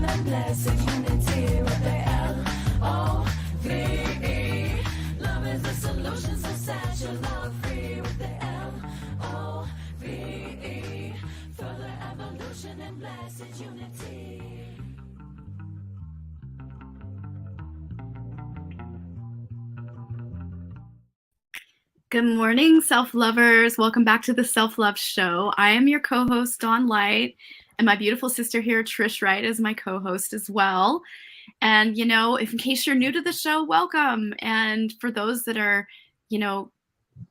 and blessed unity with the L-O-V-E. Love is the solution, so set your love free with the L-O-V-E. Further evolution and blessed unity. Good morning, self-lovers. Welcome back to the Self-Love Show. I am your co-host, Dawn Light, and my beautiful sister here, Trish Wright, is my co-host as well. And, if in case you're new to the show, welcome. And for those that are,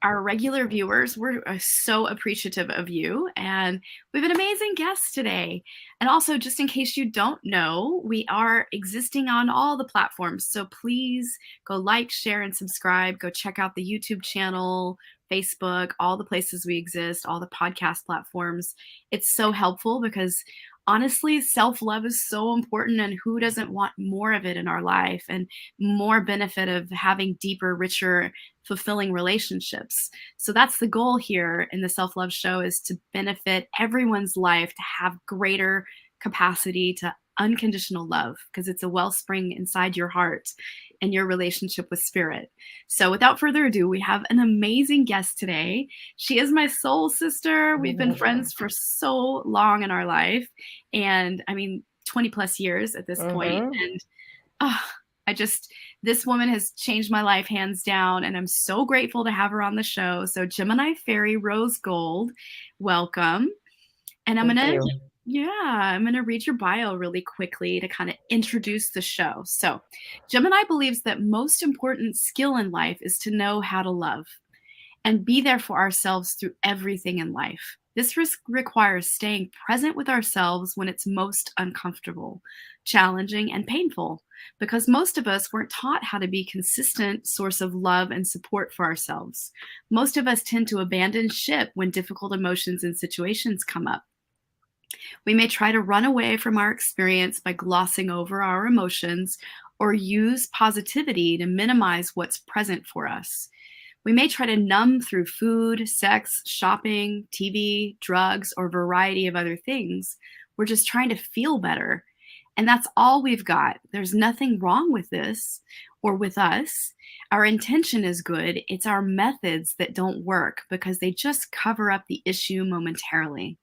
our regular viewers, we're so appreciative of you. And we have an amazing guest today. And also, just in case you don't know, we are existing on all the platforms. So please go like, share, and subscribe. Go check out the YouTube channel, Facebook, all the places we exist, all the podcast platforms. It's so helpful because honestly, self-love is so important, and who doesn't want more of it in our life and more benefit of having deeper, richer, fulfilling relationships. So that's the goal here in the Self-Love Show, is to benefit everyone's life, to have greater capacity to unconditional love, because it's a wellspring inside your heart and your relationship with spirit. So without further ado, we have an amazing guest today. She is my soul sister. We've been friends for so long in our life. And 20 plus years at this point. And this woman has changed my life hands down. And I'm so grateful to have her on the show. So Gemini Ferrie, Rose Gold, welcome. And I'm going to read your bio really quickly to kind of introduce the show. So Gemini believes that most important skill in life is to know how to love and be there for ourselves through everything in life. This requires staying present with ourselves when it's most uncomfortable, challenging, and painful, because most of us weren't taught how to be a consistent source of love and support for ourselves. Most of us tend to abandon ship when difficult emotions and situations come up. We may try to run away from our experience by glossing over our emotions or use positivity to minimize what's present for us. We may try to numb through food, sex, shopping, TV, drugs, or a variety of other things. We're just trying to feel better. And that's all we've got. There's nothing wrong with this or with us. Our intention is good. It's our methods that don't work because they just cover up the issue momentarily,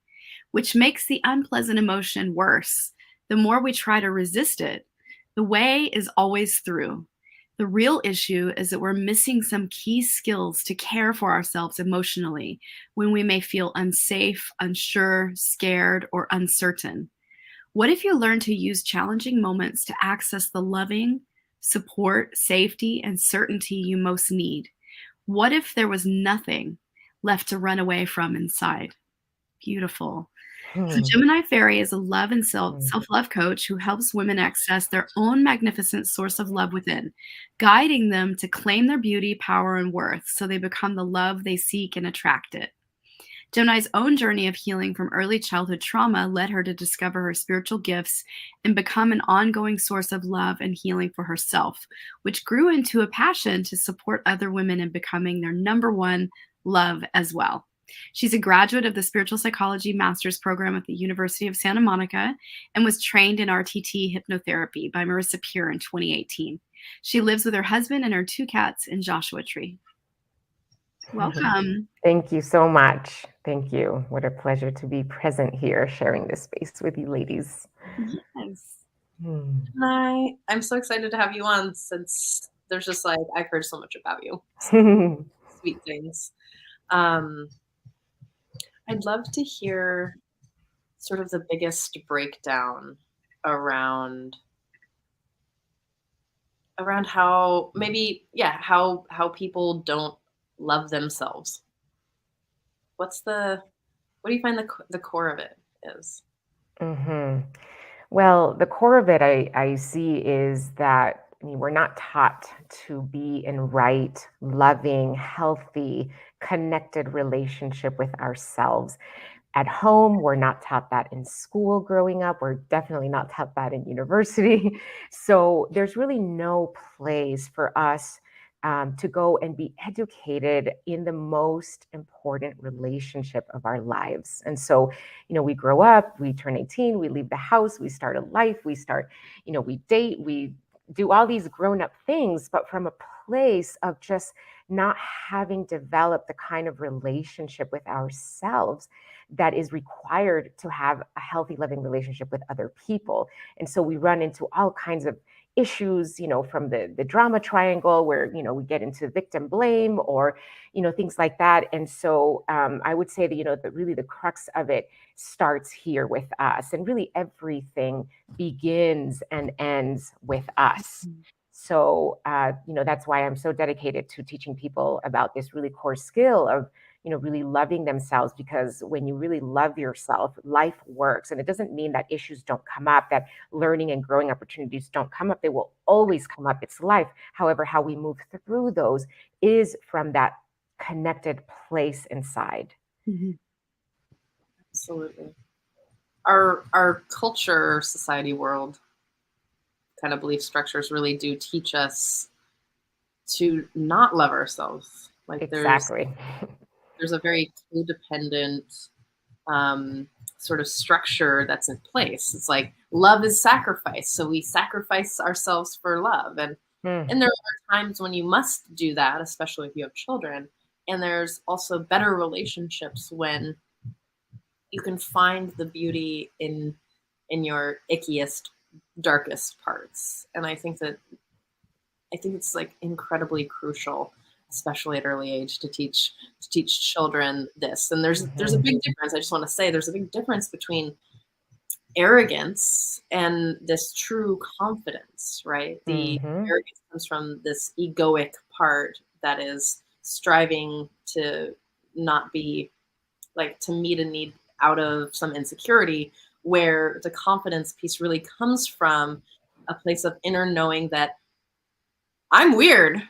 which makes the unpleasant emotion worse. The more we try to resist it, the way is always through. The real issue is that we're missing some key skills to care for ourselves emotionally when we may feel unsafe, unsure, scared, or uncertain. What if you learn to use challenging moments to access the loving, support, safety, and certainty you most need? What if there was nothing left to run away from inside? Beautiful. So Gemini Ferrie is a love and self-love coach who helps women access their own magnificent source of love within, guiding them to claim their beauty, power, and worth so they become the love they seek and attract it. Gemini's own journey of healing from early childhood trauma led her to discover her spiritual gifts and become an ongoing source of love and healing for herself, which grew into a passion to support other women in becoming their number one love as well. She's a graduate of the Spiritual Psychology Master's Program at the University of Santa Monica and was trained in RTT hypnotherapy by Marissa Peer in 2018. She lives with her husband and her 2 cats in Joshua Tree. Welcome. Thank you so much. Thank you. What a pleasure to be present here, sharing this space with you ladies. Yes. Hi. I'm so excited to have you on, since there's just I've heard so much about you. Sweet things. I'd love to hear sort of the biggest breakdown around how how people don't love themselves. What do you find the core of it is? Well, the core of it I see is that we're not taught to be in right, loving, healthy, connected relationship with ourselves. At home, we're not taught that in school growing up. We're definitely not taught that in university. So there's really no place for us to go and be educated in the most important relationship of our lives. And so, we grow up, we turn 18, we leave the house, we start a life, we date, we do all these grown up things, but from a place of just not having developed the kind of relationship with ourselves that is required to have a healthy, loving relationship with other people. And so we run into all kinds of issues, from the drama triangle where, we get into victim blame or, things like that. And so I would say that, that really the crux of it starts here with us, and really everything begins and ends with us. So, that's why I'm so dedicated to teaching people about this really core skill of, really loving themselves, because when you really love yourself, life works. And it doesn't mean that issues don't come up, that learning and growing opportunities don't come up. They will always come up. It's life. However, how we move through those is from that connected place inside. Mm-hmm. Absolutely. Our culture, society, world kind of belief structures really do teach us to not love ourselves. Like Exactly. there's a very codependent sort of structure that's in place. It's like love is sacrifice, so we sacrifice ourselves for love, and there are times when you must do that, especially if you have children. And there's also better relationships when you can find the beauty in your ickiest, darkest parts. And I think it's like incredibly crucial, especially at early age, to teach children this. And there's a big difference. I just want to say there's a big difference between arrogance and this true confidence, right? The arrogance comes from this egoic part that is striving to not be like, to meet a need out of some insecurity, where the confidence piece really comes from a place of inner knowing that I'm weird.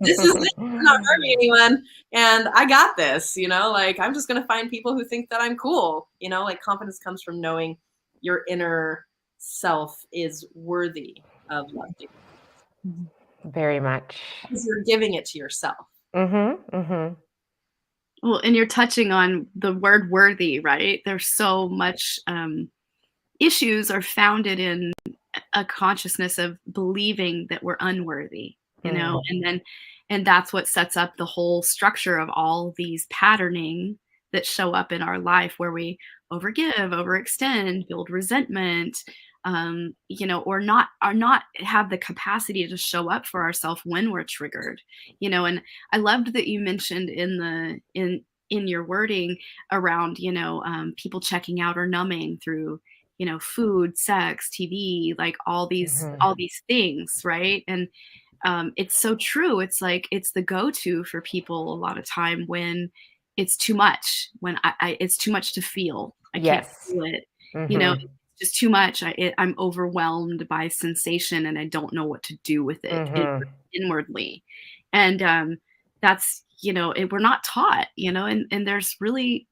This is it. I'm not harming anyone, and I got this. Like, I'm just gonna find people who think that I'm cool. Like, confidence comes from knowing your inner self is worthy of love. Very much. Because you're giving it to yourself. Well, and you're touching on the word worthy, right? There's so much issues are founded in a consciousness of believing that we're unworthy, and that's what sets up the whole structure of all these patterning that show up in our life, where we overgive, overextend, build resentment, or not have the capacity to show up for ourselves when we're triggered, and I loved that you mentioned in your wording around, people checking out or numbing through, food, sex, TV, like all these things, right? And it's so true. It's like it's the go-to for people a lot of time when it's too much, when it's too much to feel. I can't feel it. It's just too much. I'm overwhelmed by sensation, and I don't know what to do with it inwardly. And that's, we're not taught, and there's really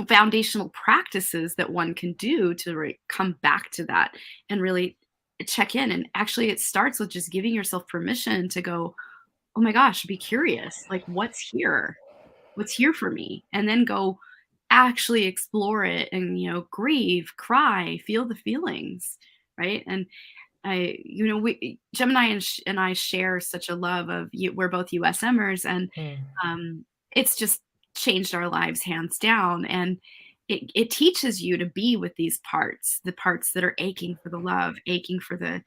foundational practices that one can do to come back to that and really check in. And actually it starts with just giving yourself permission to go, oh my gosh, be curious, like what's here for me, and then go actually explore it and, grieve, cry, feel the feelings, right? And Gemini and I share such a love of we're both USMers, and it's just changed our lives hands down. And it teaches you to be with these parts, the parts that are aching for the love, aching for the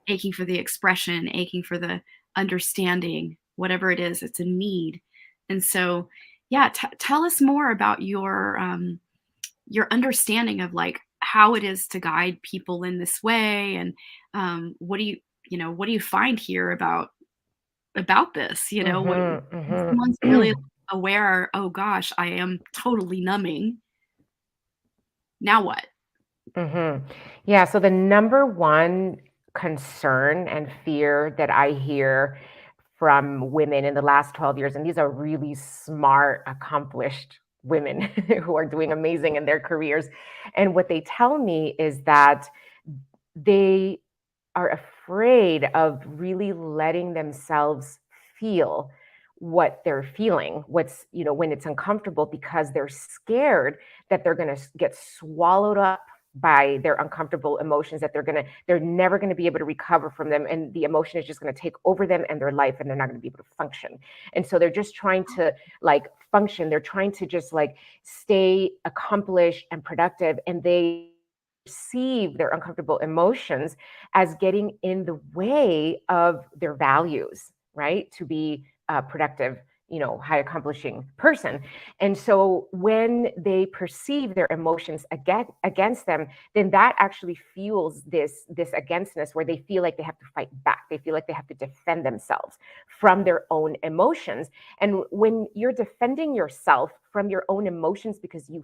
expression, aching for the understanding, whatever it is, it's a need. And so, yeah, tell us more about your understanding of like how it is to guide people in this way, and what do you find here about this? When someone's really aware, oh gosh, I am totally numbing. Now what? Yeah. So the number one concern and fear that I hear from women in the last 12 years, and these are really smart, accomplished women who are doing amazing in their careers. And what they tell me is that they are afraid of really letting themselves feel what they're feeling, what's, when it's uncomfortable, because they're scared that they're going to get swallowed up by their uncomfortable emotions, that they're never going to be able to recover from them, and the emotion is just going to take over them and their life, and they're not going to be able to function. And so they're just trying to like function. They're trying to just like stay accomplished and productive, and they perceive their uncomfortable emotions as getting in the way of their values, right? To be a productive, high accomplishing person. And so when they perceive their emotions against them, then that actually fuels this againstness, where they feel like they have to fight back. They feel like they have to defend themselves from their own emotions. And when you're defending yourself from your own emotions because you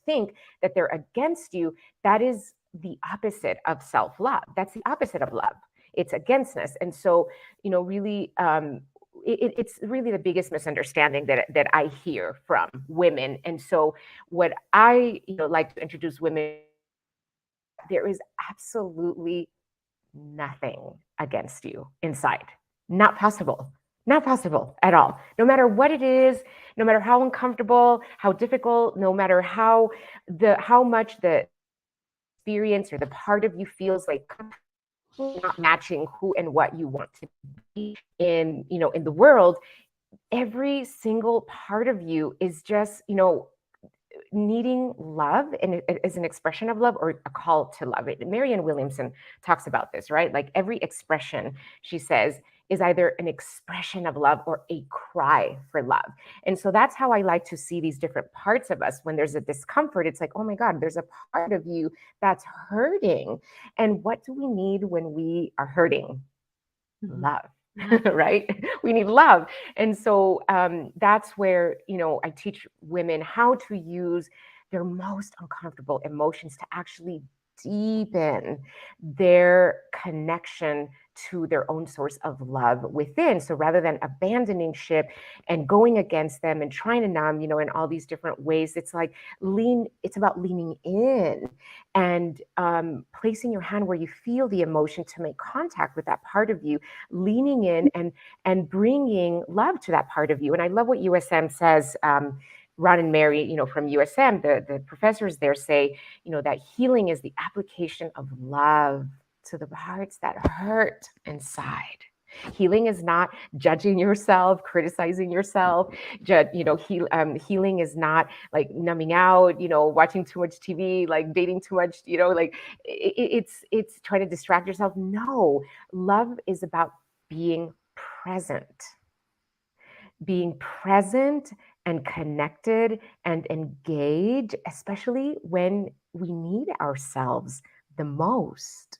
think that they're against you, that is the opposite of self-love. That's the opposite of love. It's againstness. And so, really, it's really the biggest misunderstanding that I hear from women. And so what I like to introduce women, there is absolutely nothing against you inside. Not possible. Not possible at all. No matter what it is, no matter how uncomfortable, how difficult, no matter how much the experience or the part of you feels like not matching who and what you want to be in the world, every single part of you is just needing love, and it is an expression of love or a call to love. Marianne Williamson talks about this, right? Like every expression, she says, is either an expression of love or a cry for love. And so that's how I like to see these different parts of us. When there's a discomfort, it's like, oh my God, there's a part of you that's hurting. And what do we need when we are hurting? Love. Right? We need love. And so that's where, I teach women how to use their most uncomfortable emotions to actually deepen their connection to their own source of love within. So rather than abandoning ship and going against them and trying to numb, in all these different ways, it's like it's about leaning in and placing your hand where you feel the emotion to make contact with that part of you, leaning in and bringing love to that part of you. And I love what USM says. Ron and Mary, from USM, the professors there say, that healing is the application of love to the parts that hurt inside. Healing is not judging yourself, criticizing yourself. Healing is not like numbing out, watching too much TV, like dating too much, like it's trying to distract yourself. No, love is about being present and connected and engaged, especially when we need ourselves the most.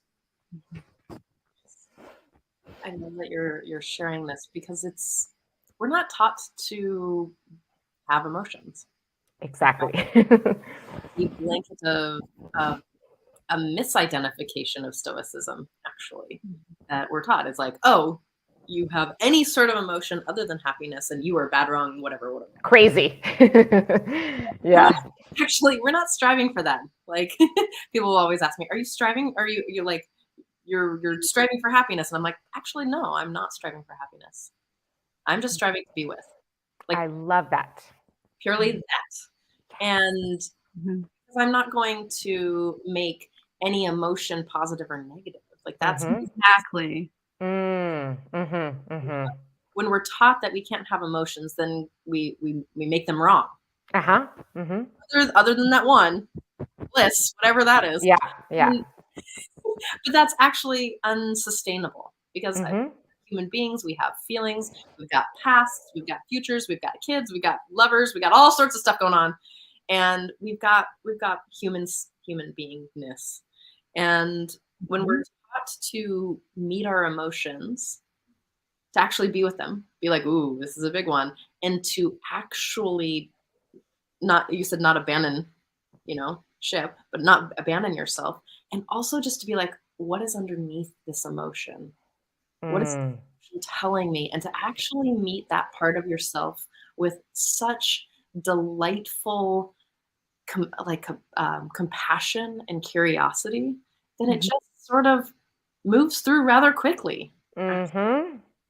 I know that you're sharing this because we're not taught to have emotions. Exactly. The blanket of a misidentification of stoicism, actually, that we're taught. It's like, oh, you have any sort of emotion other than happiness and you are bad, wrong, whatever. Crazy. Yeah. Actually, we're not striving for that. Like people will always ask me, are you striving? Are you like, you're striving for happiness? And I'm like, actually, no, I'm not striving for happiness. I'm just striving to be with. Like, I love that. Purely that. And I'm not going to make any emotion positive or negative. Like that's exactly. When we're taught that we can't have emotions, then we make them wrong. Other than that one, bliss, whatever that is. Yeah. But that's actually unsustainable because human beings, we have feelings, we've got pasts, we've got futures, we've got kids, we've got lovers, we got all sorts of stuff going on, and we've got human beingness. And when we're taught to meet our emotions, to actually be with them, be like, ooh, this is a big one, and to actually not abandon, ship, but not abandon yourself, and also just to be like, what is underneath this emotion? What is the emotion telling me? And to actually meet that part of yourself with such delightful compassion and curiosity, then it just sort of moves through rather quickly.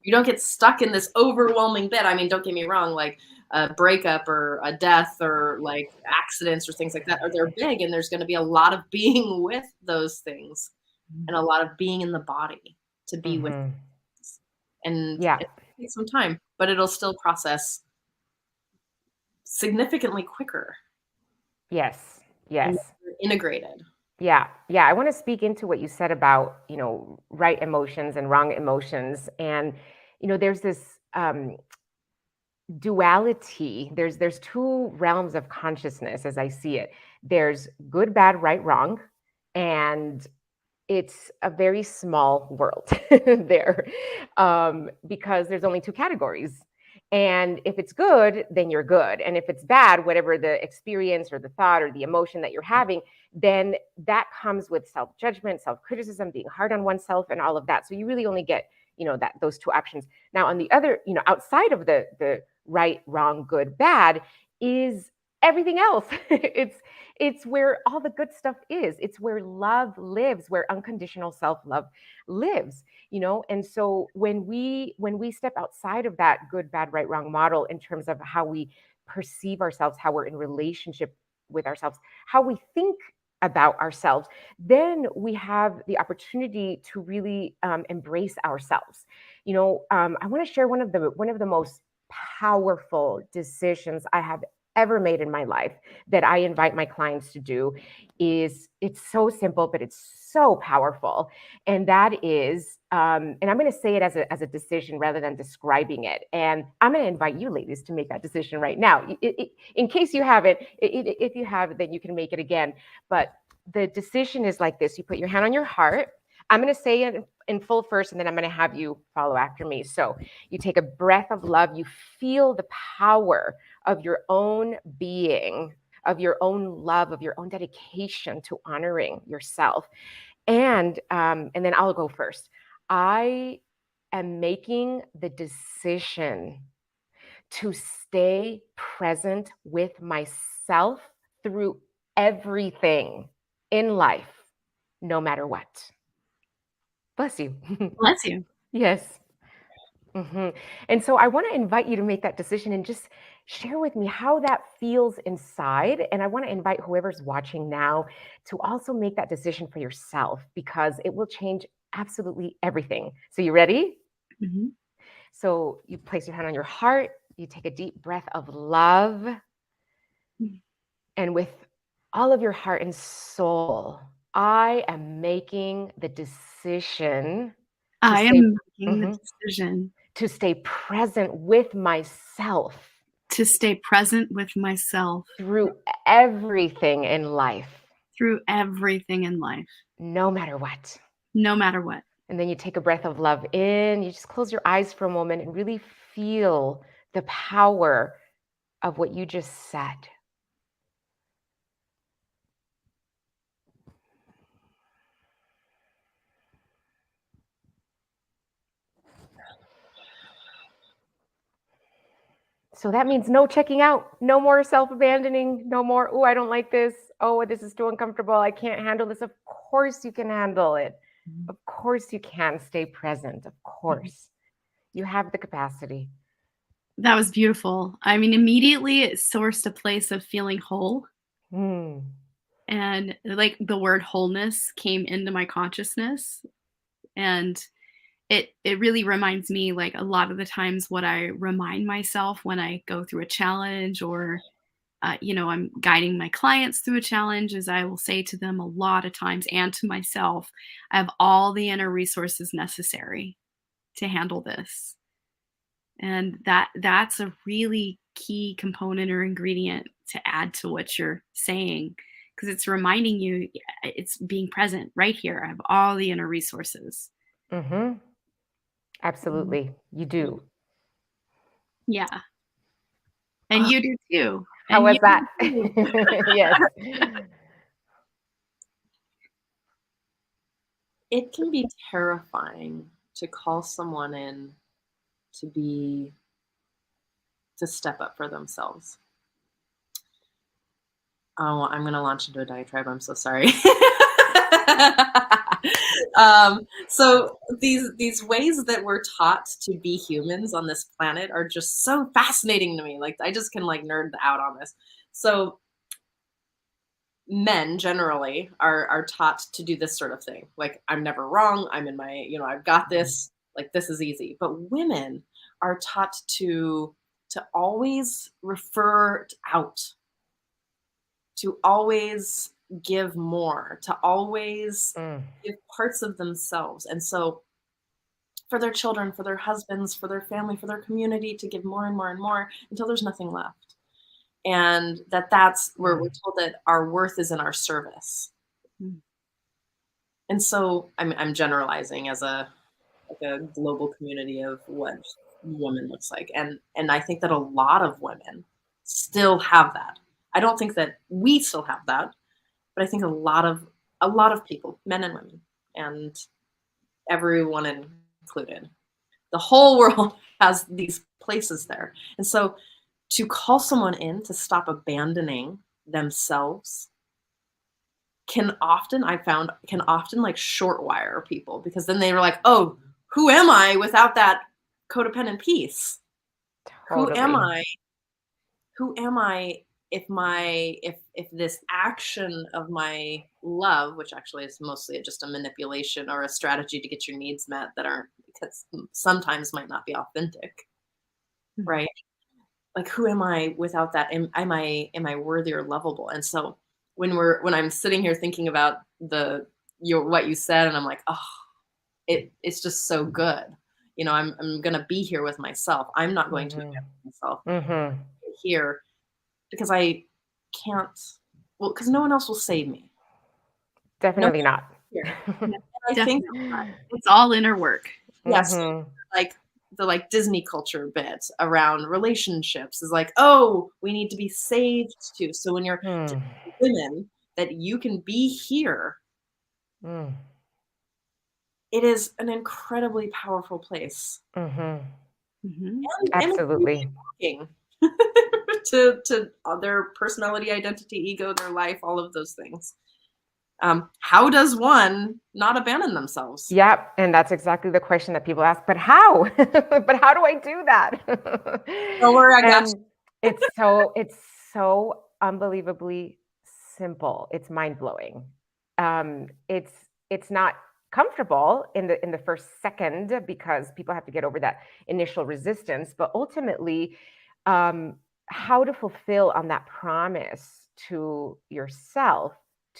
You don't get stuck in this overwhelming bit. I mean, don't get me wrong, like a breakup or a death or like accidents or things like that, or they're big, and there's going to be a lot of being with those things and a lot of being in the body to be with Mhm. things. And Yeah. it takes some time, but it'll still process significantly quicker Yes. and Yes. more integrated. Yeah. Yeah. I want to speak into what you said about, right emotions and wrong emotions. And, there's this duality. There's two realms of consciousness as I see it. There's good, bad, right, wrong. And it's a very small world there, because there's only two categories. And if it's good, then you're good. And if it's bad, whatever the experience or the thought or the emotion that you're having, then that comes with self-judgment, self-criticism, being hard on oneself, and all of that. So you really only get, that those two options. Now, on the other, outside of the right, wrong, good, bad, is everything else. It's where all the good stuff is. It's where love lives, where unconditional self-love lives, And so when we step outside of that good, bad, right, wrong model in terms of how we perceive ourselves, how we're in relationship with ourselves, how we think about ourselves, then we have the opportunity to really embrace ourselves. I want to share one of the most powerful decisions I have ever made in my life that I invite my clients to do. Is it's so simple, but it's so powerful. And that is, and I'm going to say it as a decision rather than describing it. And I'm going to invite you ladies to make that decision right now. In case you haven't, if you have, then you can make it again. But the decision is like this. You put your hand on your heart. I'm going to say it in full first, and then I'm going to have you follow after me. So you take a breath of love. You feel the power of your own being, of your own love, of your own dedication to honoring yourself. And then I'll go first. I am making the decision to stay present with myself through everything in life, no matter what. Bless you. Bless you. Yes. And so I want to invite you to make that decision and just share with me how that feels inside. And I want to invite whoever's watching now to also make that decision for yourself, because it will change absolutely everything. So you ready? Mhm. So you place your hand on your heart, you take a deep breath of love, and with all of your heart and soul, I am making the decision to I stay am making the Mhm. decision to stay present with myself to stay present with myself through everything in life, through everything in life, no matter what. no matter what. And then you take a breath of love in, you just close your eyes for a moment and really feel the power of what you just said. So that means no checking out, no more self-abandoning, no more, oh, I don't like this. Oh, this is too uncomfortable. I can't handle this. Of course you can handle it. Of course you can stay present. Of course. You have the capacity. That was beautiful. I mean, immediately it sourced a place of feeling whole. Hmm. And like the word wholeness came into my consciousness. And it really reminds me, like, a lot of the times what I remind myself when I go through a challenge, or I'm guiding my clients through a challenge, is I will say to them a lot of times, and to myself, I have all the inner resources necessary to handle this. And that's a really key component or ingredient to add to what you're saying, because it's reminding you, it's being present right here. I have all the inner resources. Mm-hmm. Absolutely. You do. Yeah. And you do too. How And was you that? do too. Yes. It can be terrifying to call someone in to step up for themselves. Oh, I'm going to launch into a diatribe. I'm so sorry. So these ways that we're taught to be humans on this planet are just so fascinating to me. Like I just can like nerd out on this. So men generally are taught to do this sort of thing. Like I'm never wrong. I'm in my, I've got this. Like this is easy. But women are taught to always refer out, to always give more, to always give parts of themselves. And so for their children, for their husbands, for their family, for their community, to give more and more and more until there's nothing left. And that's where we're told that our worth is in our service. And so I'm generalizing as a global community of what woman looks like. And I think that a lot of women still have that. I don't think that we still have that, but I think a lot of people, men and women, and everyone included, the whole world has these places there. And so to call someone in to stop abandoning themselves can often like short wire people, because then they were like, oh, who am I without that codependent piece? Totally. Who am I if this action of my love, which actually is mostly just a manipulation or a strategy to get your needs met that aren't, because sometimes might not be authentic, right? Like who am I without that? Am I worthy or lovable? And so when I'm sitting here thinking about what you said, and I'm like, oh, it's just so good. I'm gonna be here with myself. I'm not going to abandon myself here, because I can't. Well, because no one else will save me. Definitely not. Here. I think it's all inner work. Yes, like the Disney culture bit around relationships is like, oh, we need to be saved too. So when you're women, that you can be here, it is an incredibly powerful place. Absolutely. And to their personality, identity, ego, their life, all of those things. How does one not abandon themselves? Yep, and that's exactly the question that people ask. But how? But how do I do that? Don't worry, I got you. It's so unbelievably simple. It's mind blowing. It's not comfortable in the first second, because people have to get over that initial resistance. But ultimately, how to fulfill on that promise to yourself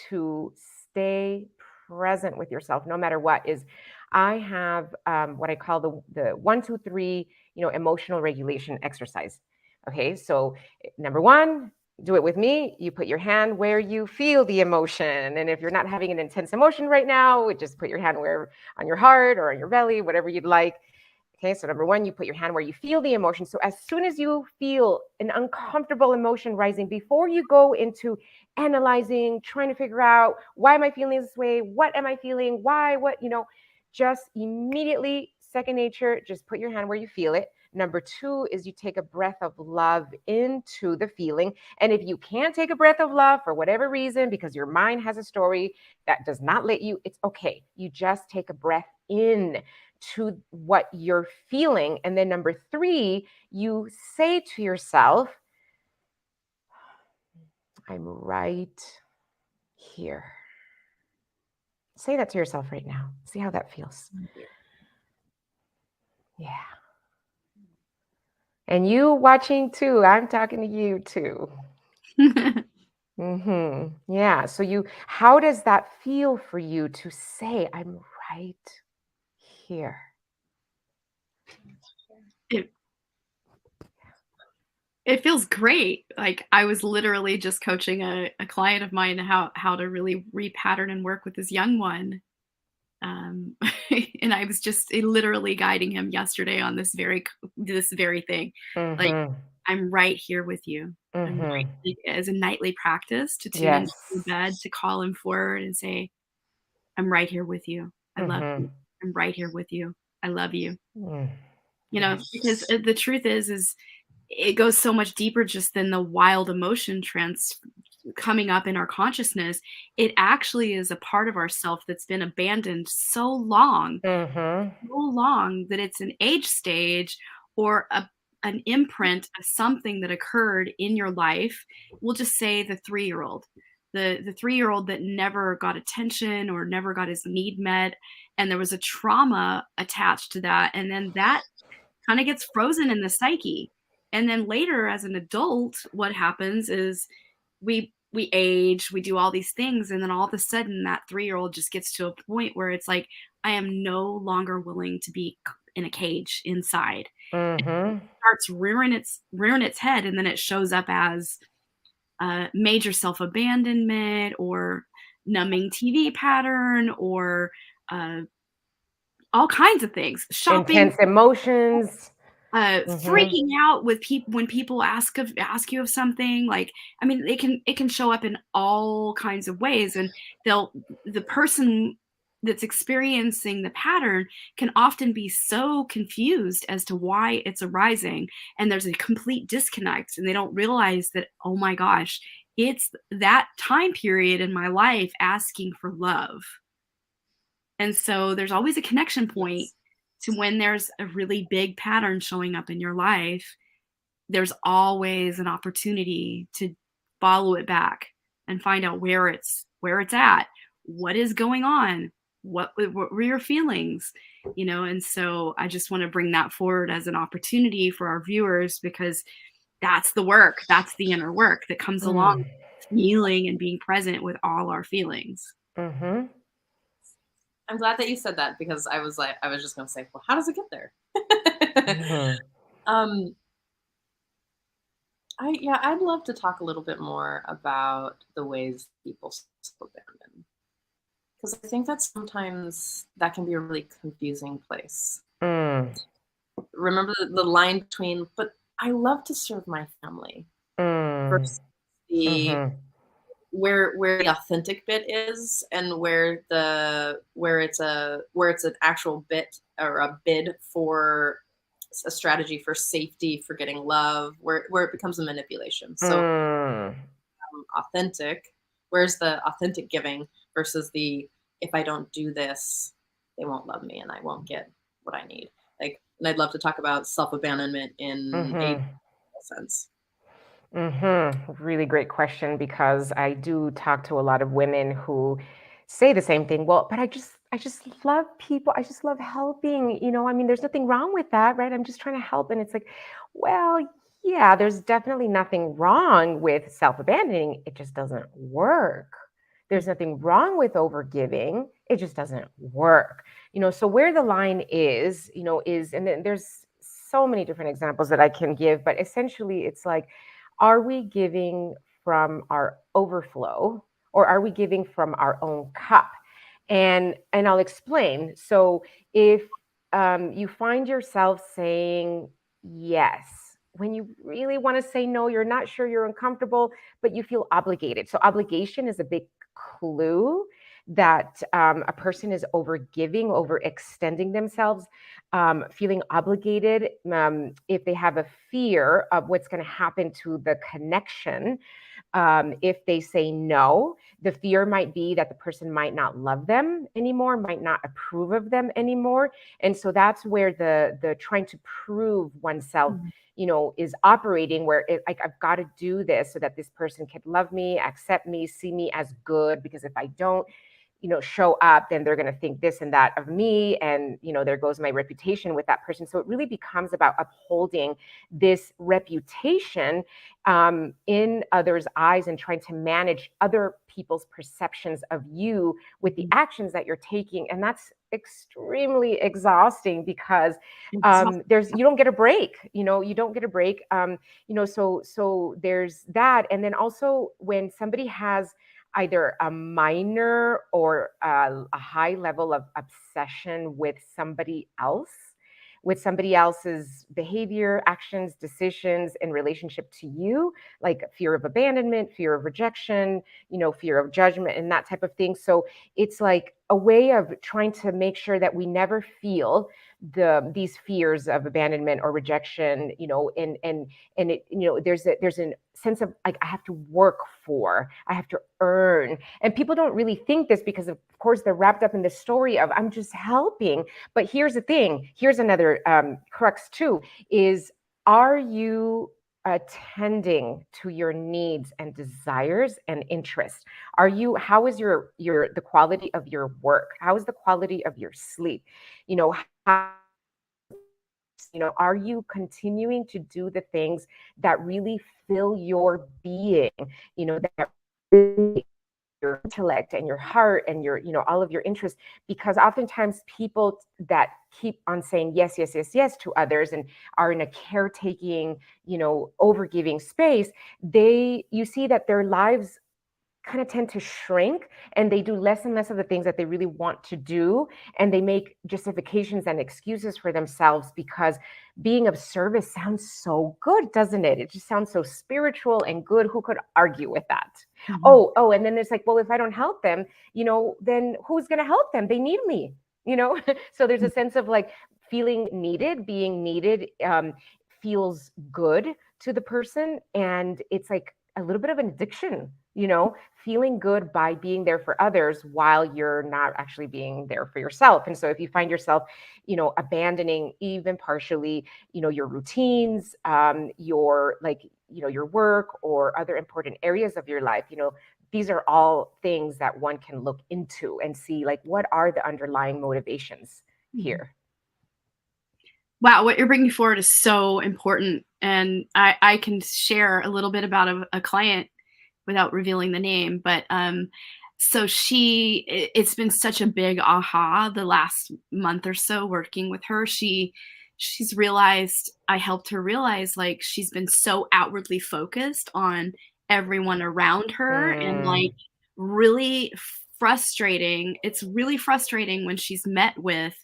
to stay present with yourself no matter what is, I have what I call the 1, 2, 3 emotional regulation exercise. Okay, so number 1, do it with me. You put your hand where you feel the emotion, and if you're not having an intense emotion right now, just put your hand where on your heart or on your belly, whatever you'd like. Okay, so number 1, you put your hand where you feel the emotion. So as soon as you feel an uncomfortable emotion rising, before you go into analyzing, trying to figure out, why am I feeling this way? What am I feeling? Why? What, just immediately, second nature, just put your hand where you feel it. Number 2 is you take a breath of love into the feeling. And if you can't take a breath of love for whatever reason, because your mind has a story that does not let you, it's okay. You just take a breath in to what you're feeling. And then number 3, you say to yourself, I'm right here. Say that to yourself right now. See how that feels. Yeah. And you watching too, I'm talking to you too. Yeah. So how does that feel for you to say, I'm right here? It feels great. Like I was literally just coaching a client of mine how to really repattern and work with this young one. And I was just literally guiding him yesterday on this very thing. Like, I'm right here with you. I'm right, as a nightly practice to tune into the bed, to call him forward and say, I'm right here with you. I love you. I'm right here with you. I love you. Because the truth is it goes so much deeper just than the wild emotion coming up in our consciousness, it actually is a part of ourself that's been abandoned so long, that it's an age stage or an imprint of something that occurred in your life. We'll just say the 3-year-old. The 3-year-old that never got attention or never got his need met, and there was a trauma attached to that, and then that kind of gets frozen in the psyche. And then later as an adult, what happens is we age, we do all these things, and then all of a sudden that 3-year-old just gets to a point where it's like, I am no longer willing to be in a cage inside. And it starts rearing its head, and then it shows up as major self-abandonment or numbing TV pattern or all kinds of things. Shopping, intense emotions, freaking out with people when people ask you of something. Like, I mean, it can show up in all kinds of ways, and the person that's experiencing the pattern can often be so confused as to why it's arising, and there's a complete disconnect, and they don't realize that, oh my gosh, it's that time period in my life asking for love. And so there's always a connection point to when there's a really big pattern showing up in your life. There's always an opportunity to follow it back and find out where it's at, what is going on, what were your feelings, and so I just want to bring that forward as an opportunity for our viewers, because that's the work, that's the inner work that comes along with feeling and being present with all our feelings. I'm glad that you said that, because I was just going to say, well, how does it get there? I'd love to talk a little bit more about the ways people self-abandon, because I think that sometimes that can be a really confusing place. Remember the line between, but I love to serve my family, versus where the authentic bit is, and where it's an actual bit or a bid for a strategy for safety, for getting love, where it becomes a manipulation. So authentic, where's the authentic giving versus the, if I don't do this, they won't love me and I won't get what I need. Like, and I'd love to talk about self-abandonment in a sense. Really great question, because I do talk to a lot of women who say the same thing. Well, but I just love people. I just love helping. I mean, there's nothing wrong with that, right? I'm just trying to help. And it's like, well, yeah, there's definitely nothing wrong with self-abandoning. It just doesn't work. There's nothing wrong with overgiving. It just doesn't work. So where the line is, and then there's so many different examples that I can give, but essentially it's like, are we giving from our overflow, or are we giving from our own cup? And I'll explain. So if you find yourself saying yes when you really want to say no, you're not sure, you're uncomfortable, but you feel obligated. So obligation is a big clue that a person is overgiving, overextending themselves, feeling obligated. If they have a fear of what's going to happen to the connection, if they say no, the fear might be that the person might not love them anymore, might not approve of them anymore. And so that's where the trying to prove oneself, is operating, where like, I've got to do this so that this person can love me, accept me, see me as good, because if I don't, show up, then they're going to think this and that of me. And, there goes my reputation with that person. So it really becomes about upholding this reputation in others' eyes, and trying to manage other people's perceptions of you with the actions that you're taking. And that's extremely exhausting, because you don't get a break, you don't get a break. So there's that. And then also, when somebody has either a minor or a high level of obsession with somebody else's behavior, actions, decisions in relationship to you, like fear of abandonment, fear of rejection, fear of judgment, and that type of thing. So it's like a way of trying to make sure that we never feel these fears of abandonment or rejection, and it, there's an sense of like, I have to work for, I have to earn. And people don't really think this because of course they're wrapped up in the story of I'm just helping. But here's the thing, here's another crux too, is are you attending to your needs and desires and interests? Are you, how is your the quality of your work? How is the quality of your sleep? You know, how, you know, are you continuing to do the things that really fill your being, you know, that really your intellect and your heart and your, you know, all of your interests? Because oftentimes people that keep on saying yes, yes, yes, yes to others and are in a caretaking, you know, overgiving space, you see that their lives kind of tend to shrink, and they do less and less of the things that they really want to do, and they make justifications and excuses for themselves because being of service sounds so good, doesn't it? It just sounds so spiritual and good. Who could argue with that? Mhm. Oh, and then it's like, well, if I don't help them, you know, then who's going to help them? They need me, you know. So there's a sense of like feeling needed, being needed, feels good to the person, and it's like a little bit of an addiction, you know, feeling good by being there for others while you're not actually being there for yourself. And so if you find yourself, you know, abandoning even partially, you know, your routines, your like, you know, your work or other important areas of your life, you know, these are all things that one can look into and see like, what are the underlying motivations here? Wow, what you're bringing forward is so important. And I can share a little bit about a client without revealing the name. But so it's been such a big aha the last month or so working with her. She's realized, I helped her realize, like, she's been so outwardly focused on everyone around her and like really frustrating. It's really frustrating when she's met with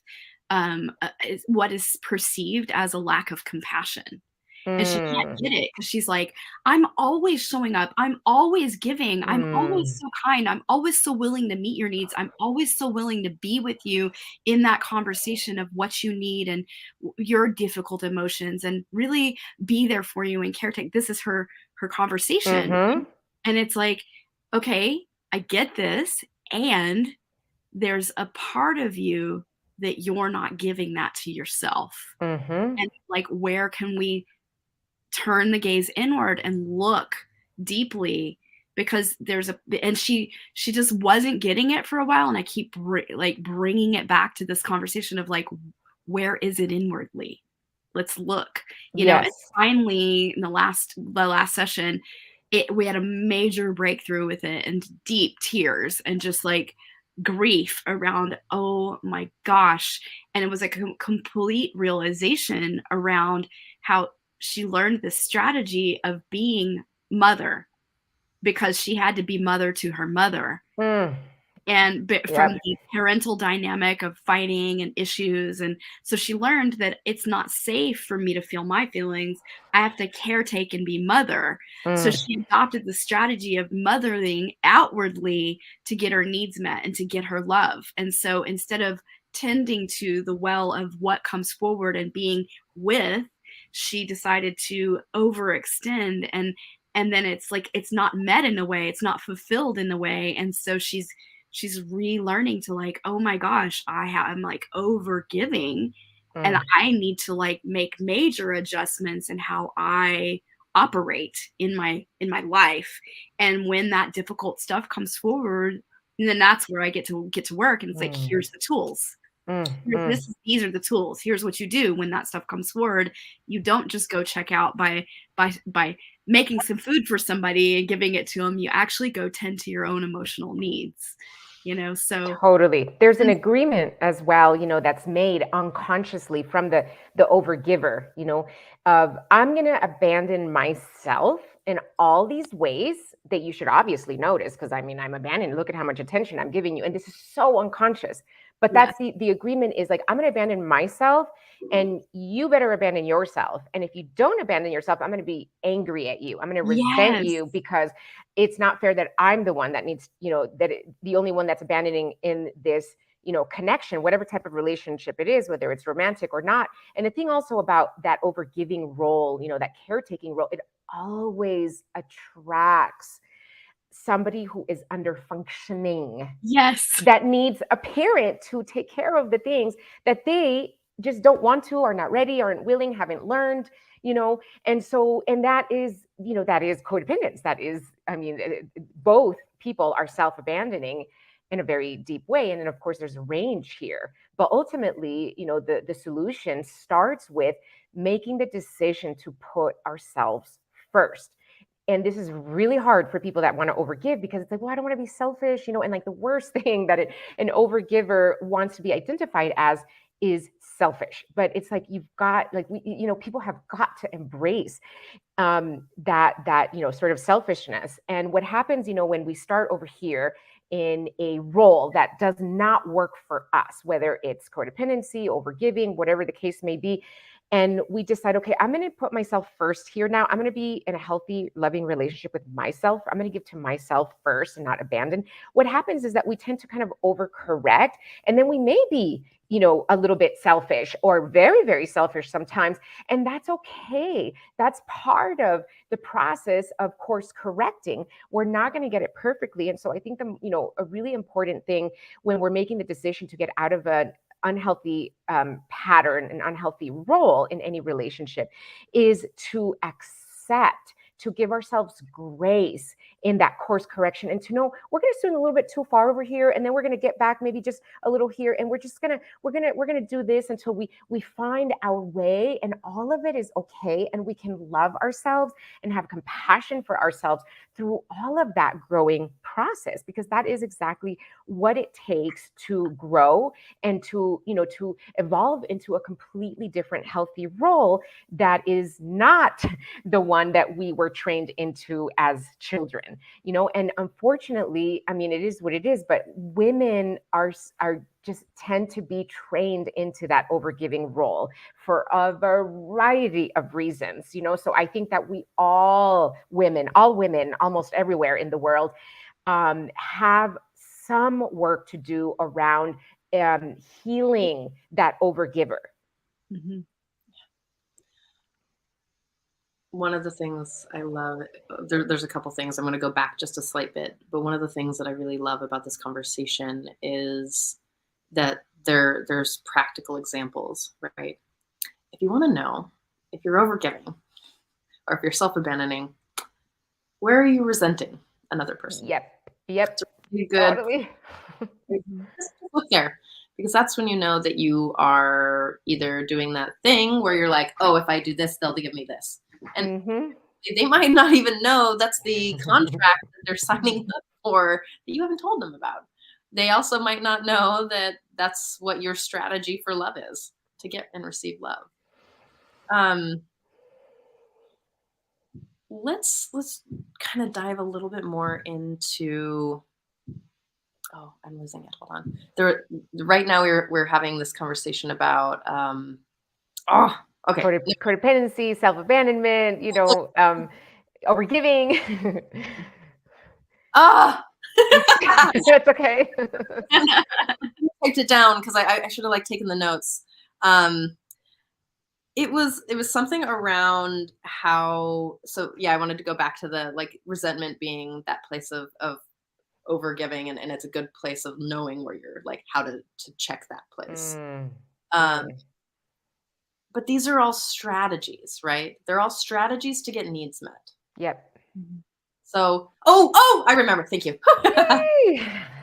what is perceived as a lack of compassion. And she can't get it because she's like, I'm always showing up. I'm always giving. I'm always so kind. I'm always so willing to meet your needs. I'm always so willing to be with you in that conversation of what you need and your difficult emotions and really be there for you and caretake. This is her conversation. And it's like, okay, I get this. And there's a part of you that you're not giving that to yourself. And like, where can we turn the gaze inward and look deeply? Because and she just wasn't getting it for a while, and I keep bringing it back to this conversation of like, where is it inwardly? Let's look, you know. And finally, in the last session, we had a major breakthrough with it, and deep tears and just like grief around, oh my gosh. And it was a complete realization around how she learned this strategy of being mother because she had to be mother to her mother. And from the parental dynamic of fighting and issues. And so she learned that it's not safe for me to feel my feelings. I have to caretake and be mother. So she adopted the strategy of mothering outwardly to get her needs met and to get her love. And so instead of tending to the well of what comes forward and being with, she decided to overextend, and then it's like it's not met in a way, it's not fulfilled in a way. And so she's relearning to like, oh my gosh, I'm like over giving, and I need to like make major adjustments in how I operate in my life. And when that difficult stuff comes forward, and then that's where I get to work. And it's like, here's the tools. These are the tools. Here's what you do when that stuff comes forward. You don't just go check out by making some food for somebody and giving it to them. You actually go tend to your own emotional needs, you know. So totally, there's an agreement as well, you know, that's made unconsciously from the overgiver, you know, of I'm going to abandon myself in all these ways that you should obviously notice, because I mean, I'm abandoning, look at how much attention I'm giving you, and this is so unconscious. But that's the agreement is like, I'm going to abandon myself and you better abandon yourself. And if you don't abandon yourself, I'm going to be angry at you. I'm going to resent you because it's not fair that I'm the one that needs, you know, the only one that's abandoning in this, connection, whatever type of relationship it is, whether it's romantic or not. And the thing also about that overgiving role, that caretaking role, it always attracts somebody who is under functioning, Yes. that needs a parent to take care of the things that they just don't want to, are not ready, aren't willing, haven't learned, and so, and that is codependence. That is, both people are self-abandoning in a very deep way. And then of course there's a range here, but ultimately, the solution starts with making the decision to put ourselves first. And this is really hard for people that want to overgive, because it's like, well, I don't want to be selfish, and like the worst thing that an overgiver wants to be identified as is selfish. But it's like, you've got, like, people have got to embrace that sort of selfishness. And what happens, when we start over here in a role that does not work for us, whether it's codependency, overgiving, whatever the case may be, and we decide, okay, I'm going to put myself first here now. I'm going to be in a healthy, loving relationship with myself. I'm going to give to myself first and not abandon. What happens is that we tend to kind of overcorrect, and then we may be, a little bit selfish, or very, very selfish sometimes. And that's okay. That's part of the process of course correcting. We're not going to get it perfectly. And so I think a really important thing when we're making the decision to get out of an unhealthy pattern, an unhealthy role in any relationship, is to accept, to give ourselves grace in that course correction, and to know we're going to swing a little bit too far over here, and then we're going to get back maybe just a little here, and we're going to do this until we find our way, and all of it is okay, and we can love ourselves and have compassion for ourselves through all of that growing process, because that is exactly what it takes to grow and to evolve into a completely different healthy role that is not the one that we were trained into as children. And unfortunately, it is what it is, but women are just tend to be trained into that overgiving role for a variety of reasons. So I think that all women, almost everywhere in the world, have some work to do around healing that overgiver. Mm-hmm. One of the things I love, there's a couple things. I'm going to go back just a slight bit, but one of the things that I really love about this conversation is that there's practical examples, right? If you want to know if you're overgiving or if you're self-abandoning, where are you resenting another person? Yep. It's really good. Totally. Just look there, because that's when you know that you are either doing that thing where you're like, oh, if I do this, they'll give me this. And they might not even know that's the contract that they're signing up for that you haven't told them about. They also might not know that that's what your strategy for love is, to get and receive love. Let's kind of dive a little bit more into. Oh, I'm losing it. Hold on. Right now we're having this conversation about. Okay. Codependency, self-abandonment, overgiving. It's okay. I typed it down because I should have taken the notes. It was something around how. So yeah, I wanted to go back to the resentment being that place of overgiving, and it's a good place of knowing where you're how to check that place. But these are all strategies, right? They're all strategies to get needs met. Yep. So, I remember. Thank you.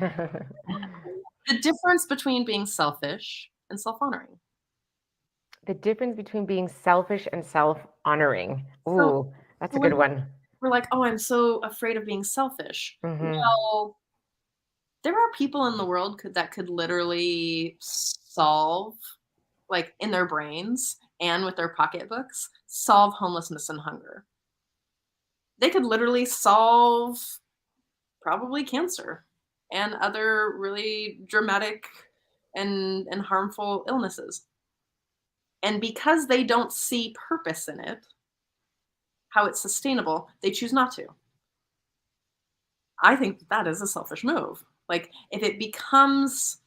The difference between being selfish and self-honoring. The difference between being selfish and self-honoring. Ooh, so that's a good one. We're like, oh, I'm so afraid of being selfish. Well, there are people in the world that could literally solve, in their brains and with their pocketbooks, solve homelessness and hunger. They could literally solve probably cancer and other really dramatic and harmful illnesses. And because they don't see purpose in it, how it's sustainable, they choose not to. I think that is a selfish move. If it becomes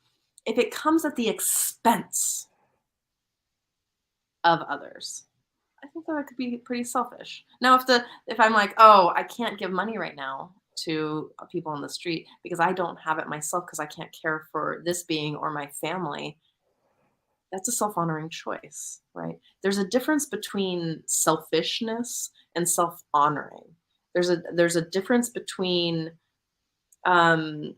if it comes at the expense of others, I think that could be pretty selfish. Now, if I'm like, oh, I can't give money right now to people on the street because I don't have it myself because I can't care for this being or my family, that's a self-honoring choice, right? There's a difference between selfishness and self-honoring. There's a difference between um,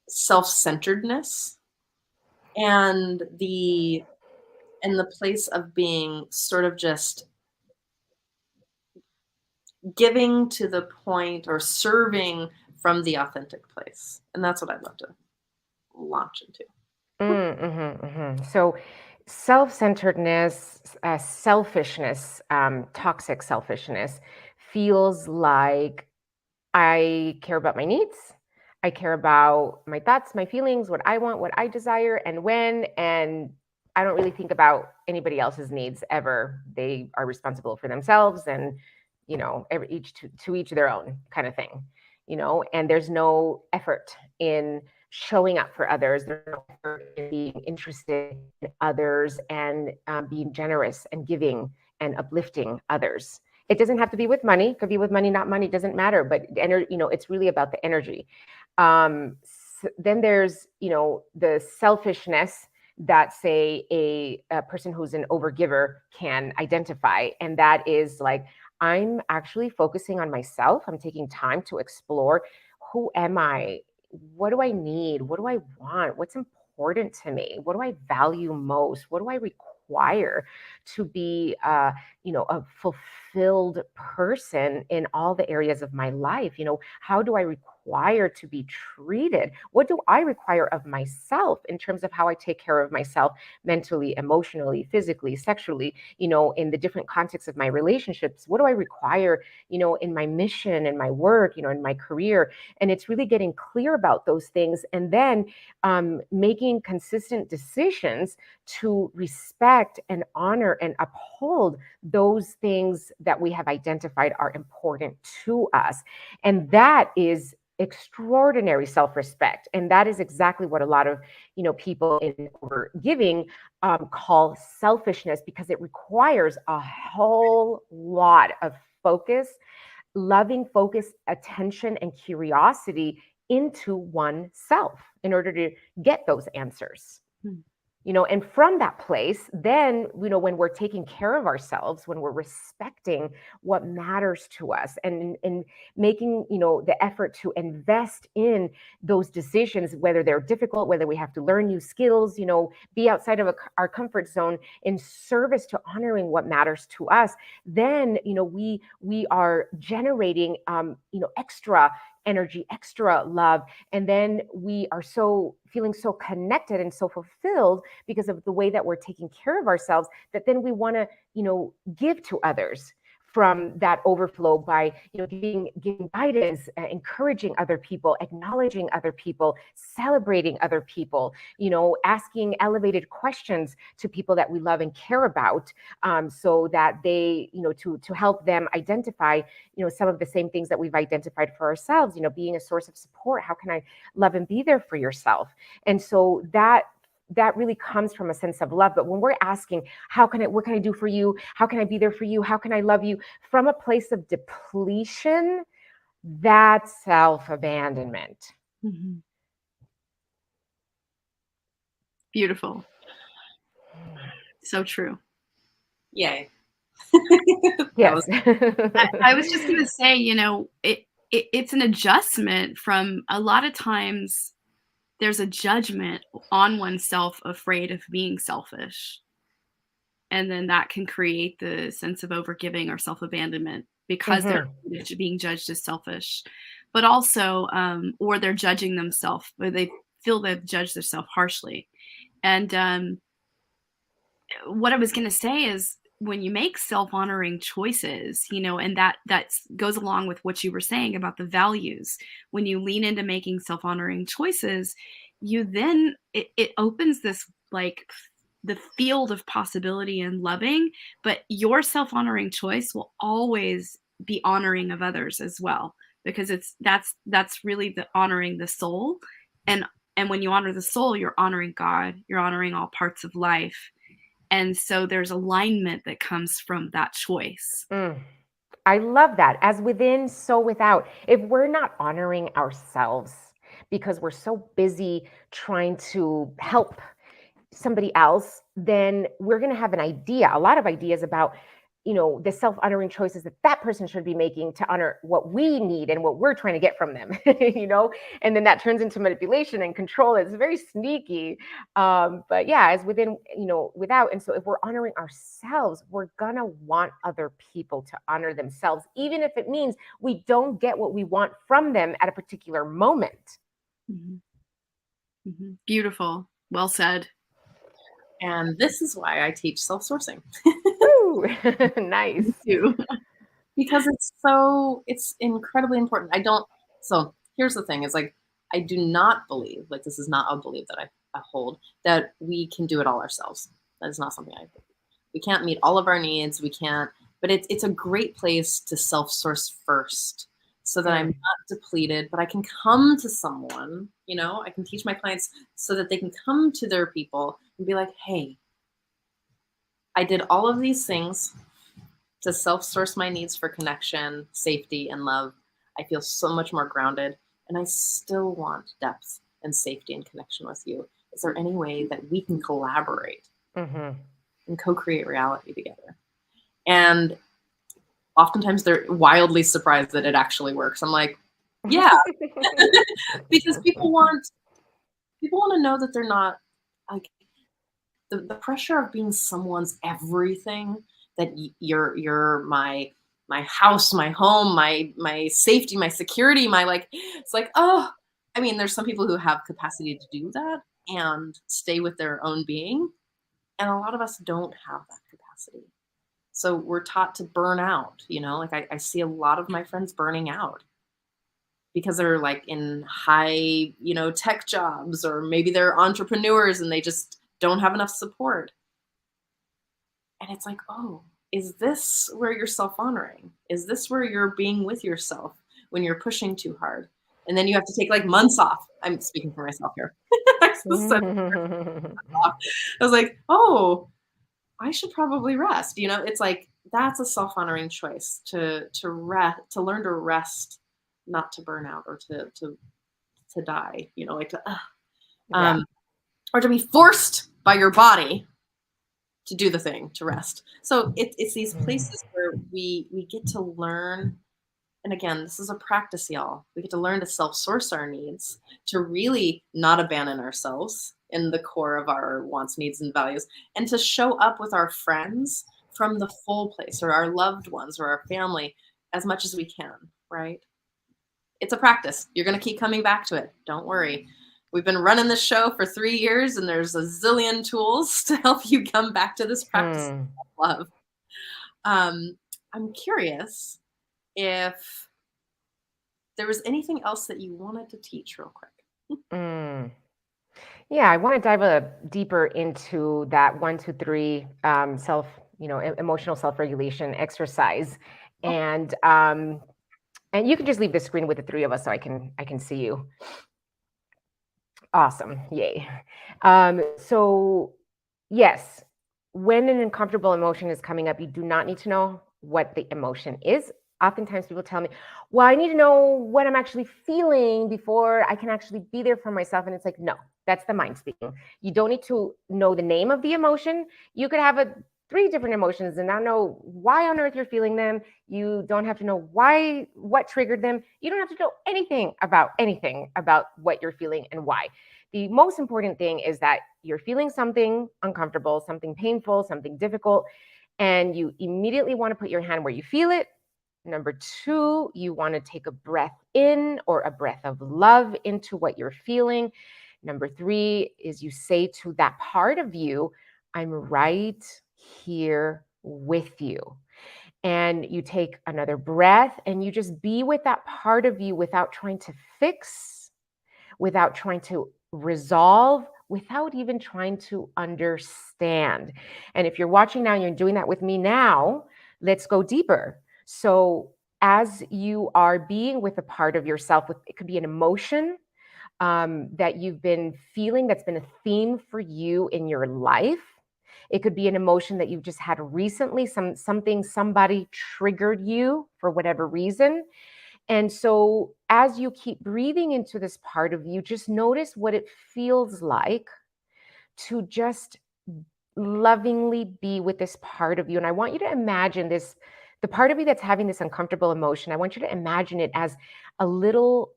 self-centeredness and the place of being sort of just giving to the point or serving from the authentic place. And that's what I'd love to launch into. So, self-centeredness, selfishness, toxic selfishness feels like I care about my needs. I care about my thoughts, my feelings, what I want, what I desire, and when. And I don't really think about anybody else's needs ever. They are responsible for themselves, and each to each their own kind of thing. And there's no effort in showing up for others. There's no effort in being interested in others and being generous and giving and uplifting others. It doesn't have to be with money. It could be with money, not money. It doesn't matter. But it's really about the energy. Then there's the selfishness that, say, a person who's an overgiver can identify, and that is like, I'm actually focusing on myself. I'm taking time to explore, who am I? What do I need? What do I want? What's important to me? What do I value most? What do I require to be a fulfilled person in all the areas of my life? How do I require to be treated? What do I require of myself in terms of how I take care of myself mentally, emotionally, physically, sexually, in the different contexts of my relationships? What do I require, in my mission, in my work, in my career? And it's really getting clear about those things, and then making consistent decisions to respect and honor and uphold those things that we have identified are important to us. And that is extraordinary self-respect. And that is exactly what a lot of people in overgiving call selfishness, because it requires a whole lot of focus, loving focus, attention, and curiosity into oneself in order to get those answers. And from that place, then, when we're taking care of ourselves, when we're respecting what matters to us, and making, the effort to invest in those decisions, whether they're difficult, whether we have to learn new skills, be outside of our comfort zone in service to honoring what matters to us, then, we are generating, extra energy, extra love. And then we are feeling so connected and so fulfilled because of the way that we're taking care of ourselves, that then we want to, give to others from that overflow by, giving guidance, encouraging other people, acknowledging other people, celebrating other people, asking elevated questions to people that we love and care about, so that they, to help them identify, some of the same things that we've identified for ourselves, being a source of support. How can I love and be there for yourself? And so that really comes from a sense of love. But when we're asking, what can I do for you? How can I be there for you? How can I love you? From a place of depletion, that's self-abandonment. Mm-hmm. Beautiful. So true. Yay. Yes. I was just going to say, it's an adjustment from, a lot of times there's a judgment on oneself, afraid of being selfish. And then that can create the sense of overgiving or self-abandonment because they're being judged as selfish, but also, or they're judging themselves, or they feel they've judged themselves harshly. And what I was going to say is, when you make self-honoring choices, and that goes along with what you were saying about the values, when you lean into making self-honoring choices, you then, it opens this, like, the field of possibility and loving, but your self-honoring choice will always be honoring of others as well, because that's really the honoring the soul, and And when you honor the soul, you're honoring God, you're honoring all parts of life. And so there's alignment that comes from that choice. I love that. As within, so without. If we're not honoring ourselves because we're so busy trying to help somebody else, then we're going to have a lot of ideas about, the self-honoring choices that person should be making to honor what we need and what we're trying to get from them, and then that turns into manipulation and control. It's very sneaky. But yeah, as within, without. And so if we're honoring ourselves, we're going to want other people to honor themselves, even if it means we don't get what we want from them at a particular moment. Beautiful. Well said. And this is why I teach self-sourcing. Ooh, nice. Because it's incredibly important. So here's the thing, is like, I do not believe, like, this is not a belief that I hold, that we can do it all ourselves. That is not something I believe. We can't meet all of our needs. We can't, but it's a great place to self-source first, so that I'm not depleted, but I can come to someone, I can teach my clients so that they can come to their people and be like, hey, I did all of these things to self-source my needs for connection, safety, and love. I feel so much more grounded, and I still want depth and safety and connection with you. Is there any way that we can collaborate and co-create reality together? And oftentimes they're wildly surprised that it actually works. I'm like, yeah, because people want to know that they're not, like, the pressure of being someone's everything, that you're my house, my home, my safety, my security, it's like, oh, I mean, there's some people who have capacity to do that and stay with their own being, and a lot of us don't have that capacity. So we're taught to burn out, like I see a lot of my friends burning out because they're like in high, tech jobs, or maybe they're entrepreneurs and they just don't have enough support. And it's like, oh, is this where you're self-honoring? Is this where you're being with yourself when you're pushing too hard? And then you have to take like months off. I'm speaking for myself here. I was like, oh, I should probably rest. It's like, that's a self-honoring choice to learn to rest, not to burn out or to die, or to be forced by your body to do the thing, to rest. So it's these places where we get to learn. And again, this is a practice, y'all. We get to learn to self-source our needs, to really not abandon ourselves in the core of our wants, needs, and values, and to show up with our friends from the full place, or our loved ones, or our family, as much as we can, right? It's a practice. You're going to keep coming back to it. Don't worry. We've been running this show for 3 years, and there's a zillion tools to help you come back to this practice of love. I'm curious if there was anything else that you wanted to teach real quick. Yeah, I want to dive deeper into that 1, 2, 3 emotional self-regulation exercise, and you can just leave the screen with the 3 of us so I can see you. Awesome, yay. So yes, when an uncomfortable emotion is coming up, you do not need to know what the emotion is. Oftentimes people tell me, well, I need to know what I'm actually feeling before I can actually be there for myself. And it's like, no, that's the mind speaking. You don't need to know the name of the emotion. You could have 3 different emotions and not know why on earth you're feeling them. You don't have to know what triggered them. You don't have to know anything about what you're feeling and why. The most important thing is that you're feeling something uncomfortable, something painful, something difficult, and you immediately want to put your hand where you feel it. Number 2, you want to take a breath in, or a breath of love into what you're feeling. Number 3 is you say to that part of you, I'm right here with you. And you take another breath and you just be with that part of you without trying to fix, without trying to resolve, without even trying to understand. And if you're watching now and you're doing that with me now, let's go deeper. So as you are being with a part of yourself, it could be an emotion, that you've been feeling that's been a theme for you in your life. It could be an emotion that you've just had recently, somebody triggered you for whatever reason. And so as you keep breathing into this part of you, just notice what it feels like to just lovingly be with this part of you. And I want you to imagine this, the part of you that's having this uncomfortable emotion, I want you to imagine it as a little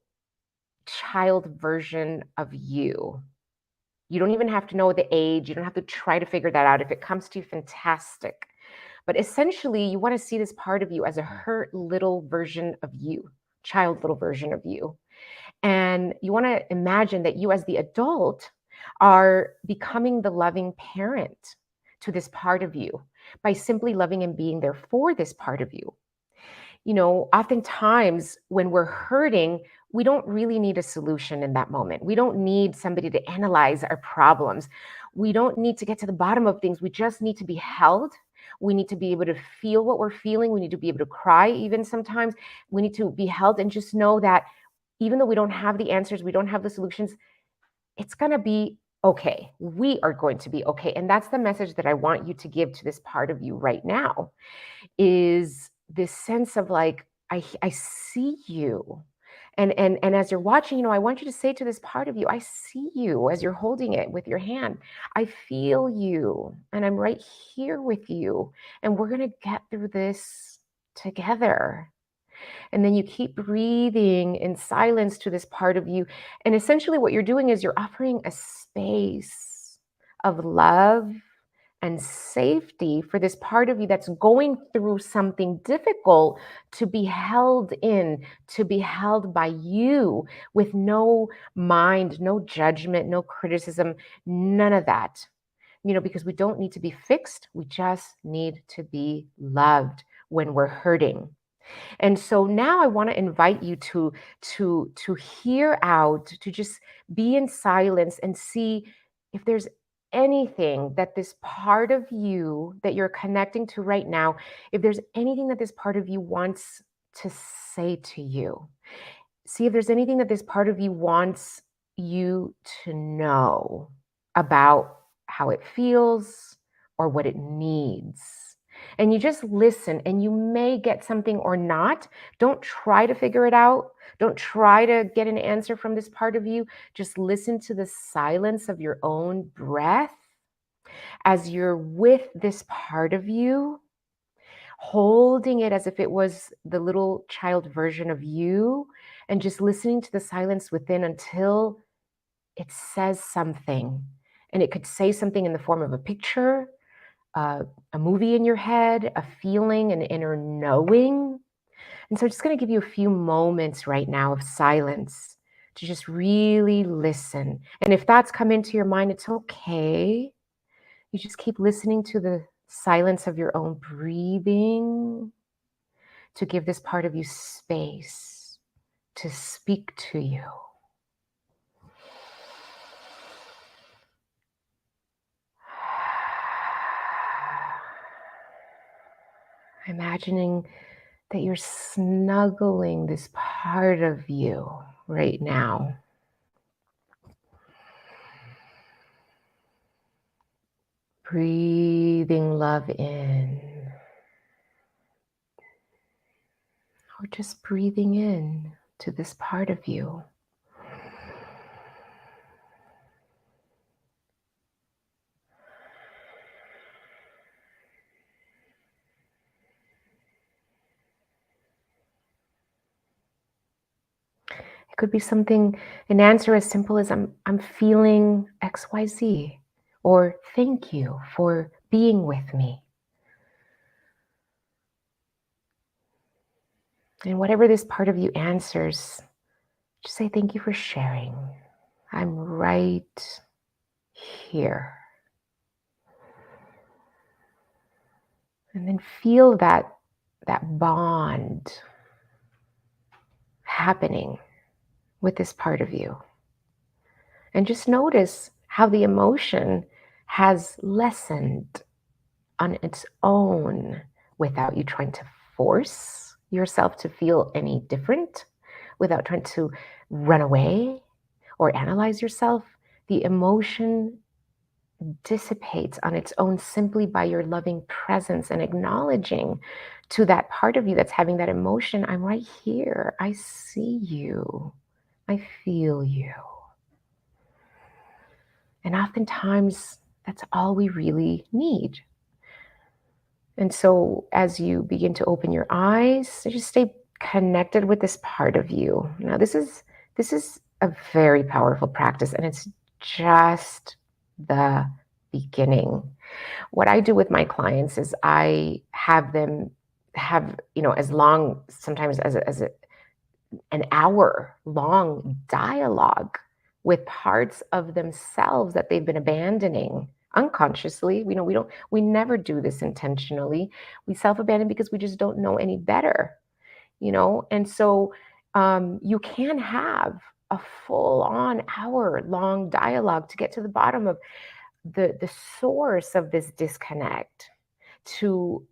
child version of you. You don't even have to know the age. You don't have to try to figure that out. If it comes to you, fantastic. But essentially, you want to see this part of you as a hurt little version of you, child little version of you. And you want to imagine that you, as the adult, are becoming the loving parent to this part of you by simply loving and being there for this part of you. You know, oftentimes when we're hurting, we don't really need a solution in that moment. We don't need somebody to analyze our problems. We don't need to get to the bottom of things. We just need to be held. We need to be able to feel what we're feeling. We need to be able to cry even sometimes. We need to be held and just know that even though we don't have the answers, we don't have the solutions, it's going to be okay. We are going to be okay. And that's the message that I want you to give to this part of you right now, is this sense of like, I see you. And as you're watching, you know, I want you to say to this part of you, I see you as you're holding it with your hand. I feel you, and I'm right here with you. And we're going to get through this together. And then you keep breathing in silence to this part of you. And essentially what you're doing is you're offering a space of love and safety for this part of you that's going through something difficult, to be held in, to be held by you with no mind, no judgment, no criticism, none of that. You know, because we don't need to be fixed. We just need to be loved when we're hurting. And so now I want to invite you to hear out, to just be in silence and see if there's anything that this part of you that you're connecting to right now, if there's anything that this part of you wants to say to you. See if there's anything that this part of you wants you to know about how it feels or what it needs. And you just listen, and you may get something or not. Don't try to figure it out. Don't try to get an answer from this part of you. Just listen to the silence of your own breath as you're with this part of you, holding it as if it was the little child version of you, and just listening to the silence within until it says something. And it could say something in the form of a picture, a movie in your head, a feeling, an inner knowing. And so I'm just going to give you a few moments right now of silence to just really listen. And if that's come into your mind, it's okay. You just keep listening to the silence of your own breathing to give this part of you space to speak to you. Imagining that you're snuggling this part of you right now. Breathing love in, or just breathing in to this part of you. It could be something, an answer as simple as I'm feeling XYZ, or thank you for being with me. And whatever this part of you answers, just say thank you for sharing. I'm right here. And then feel that bond happening with this part of you. And just notice how the emotion has lessened on its own without you trying to force yourself to feel any different, without trying to run away or analyze yourself, the emotion dissipates on its own simply by your loving presence and acknowledging to that part of you that's having that emotion, I'm right here. I see you. I feel you. And oftentimes, that's all we really need. And so, as you begin to open your eyes, just stay connected with this part of you. Now, this is a very powerful practice, and it's just the beginning. What I do with my clients is I have them have, as long sometimes as an hour long dialogue with parts of themselves that they've been abandoning unconsciously. We never do this intentionally. We self-abandon because we just don't know any better, and so you can have a full-on hour-long dialogue to get to the bottom of the source of this disconnect, to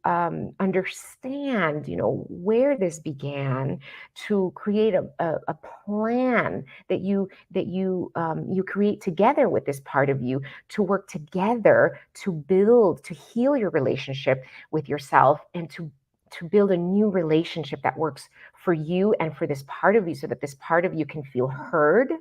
understand, where this began, to create a plan that you create together with this part of you, to work together to build, to heal your relationship with yourself, and to build a new relationship that works for you and for this part of you, so that this part of you can feel heard,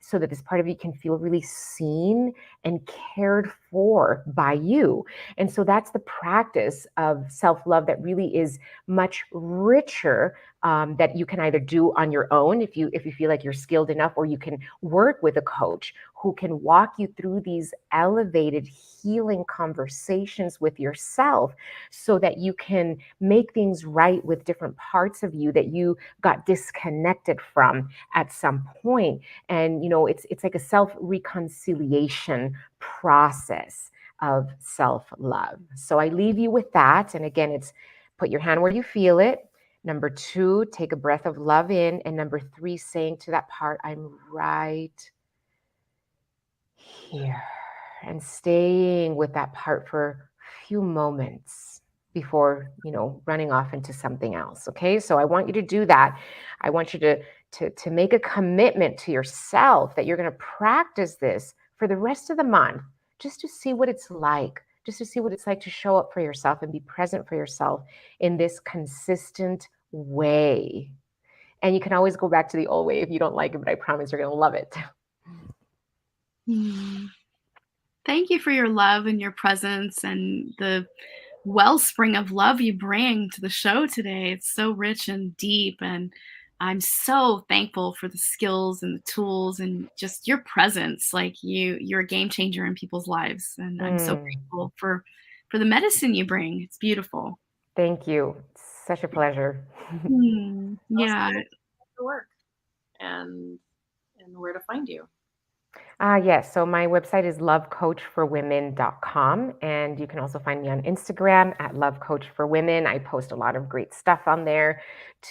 so that this part of you can feel really seen and cared for by you. And so that's the practice of self-love that really is much richer, that you can either do on your own if you feel like you're skilled enough, or you can work with a coach who can walk you through these elevated healing conversations with yourself, so that you can make things right with different parts of you that you got disconnected from at some point. And it's like a self-reconciliation process of self-love. So I leave you with that. And again, it's put your hand where you feel it. Number 2, take a breath of love in. And number 3, saying to that part, I'm right here. And staying with that part for a few moments before, running off into something else. Okay. So I want you to do that. I want you to make a commitment to yourself that you're going to practice this for the rest of the month, just to see what it's like, to show up for yourself and be present for yourself in this consistent way. And you can always go back to the old way if you don't like it, but I promise you're going to love it. Thank you for your love and your presence and the wellspring of love you bring to the show today. It's so rich and deep, and I'm so thankful for the skills and the tools and just your presence. Like you're a game changer in people's lives, and I'm so grateful for the medicine you bring. It's beautiful. Thank you. It's such a pleasure. Yeah. To work and where to find you. Yes. So my website is lovecoachforwomen.com. And you can also find me on Instagram at lovecoachforwomen. I post a lot of great stuff on there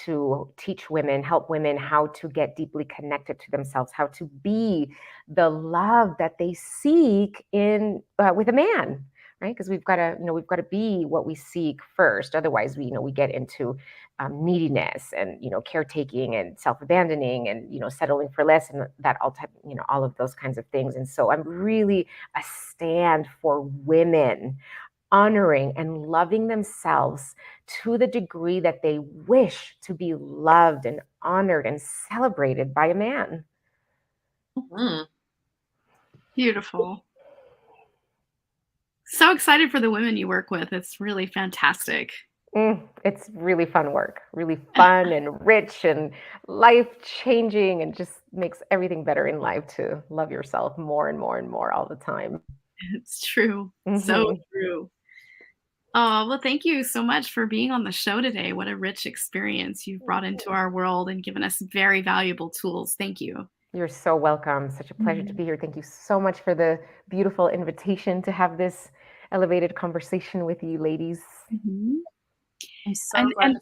to teach women, help women how to get deeply connected to themselves, how to be the love that they seek in with a man, right? Because we've got to be what we seek first. Otherwise, we get into neediness and caretaking and self-abandoning and settling for less, and that all of those kinds of things. And so I'm really a stand for women honoring and loving themselves to the degree that they wish to be loved and honored and celebrated by a man. Beautiful. So excited for the women you work with. It's really fantastic. It's really fun work, really fun and rich and life-changing, and just makes everything better in life to love yourself more and more and more all the time. It's true. So true. Oh, well, thank you so much for being on the show today. What a rich experience you've brought into our world and given us very valuable tools. Thank you. You're so welcome. Such a pleasure to be here. Thank you so much for the beautiful invitation to have this elevated conversation with you ladies. I'm so glad to